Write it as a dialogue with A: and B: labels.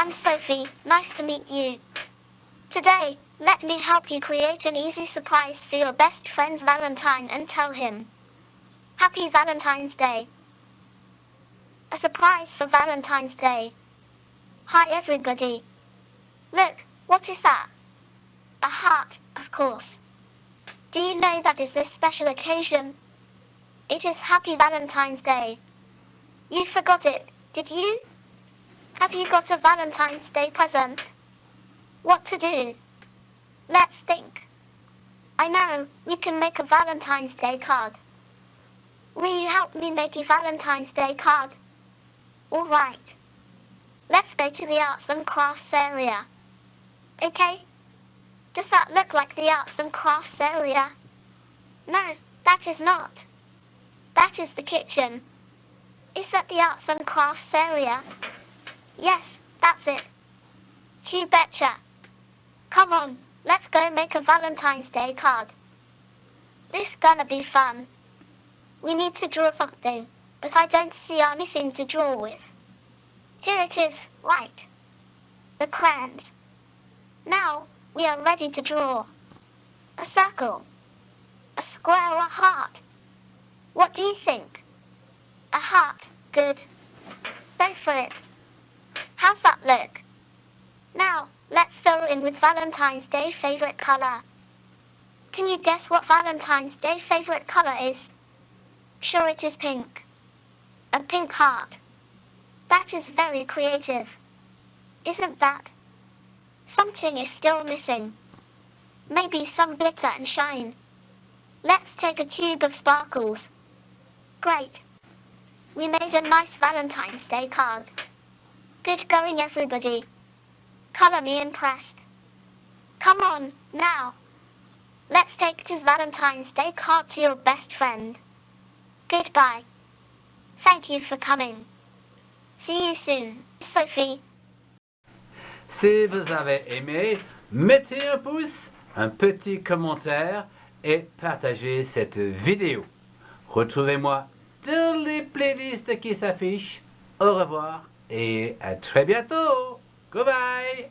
A: I'm Sophie, nice to meet you. Today, let me help you create an easy surprise for your best friend's Valentine and tell him Happy Valentine's Day. A surprise for Valentine's Day. Hi everybody. Look, what is that? A heart, of course. Do you know that is this special occasion? It is Happy Valentine's Day. You forgot it, did you? Have you got a Valentine's Day present? What to do? Let's think. I know, we can make a Valentine's Day card. Will you help me make a Valentine's Day card? All right. Let's go to the arts and crafts area. Okay? Does that look like the arts and crafts area? No, that is not. That is the kitchen. Is that the arts and crafts area? Yes, that's it. You betcha. Come on, let's go make a Valentine's Day card. This gonna be fun. We need to draw something, but I don't see anything to draw with. Here it is, right. The crayons. Now, we are ready to draw. A circle. A square or a heart. What do you think? A heart, good. Go for it. How's that look? Now, let's fill in with Valentine's Day favorite color. Can you guess what Valentine's Day favorite color is? Sure, it is pink. A pink heart. That is very creative. Isn't that? Something is still missing. Maybe some glitter and shine. Let's take a tube of sparkles. Great. We made a nice Valentine's Day card. Good going, everybody. Color me impressed. Come on, now. Let's take this Valentine's Day card to your best friend. Goodbye. Thank you for coming. See you soon, Sophie.
B: Si vous avez aimé, mettez un pouce, un petit commentaire et partagez cette vidéo. Retrouvez-moi dans les playlists qui s'affichent. Au revoir et à très bientôt. Goodbye.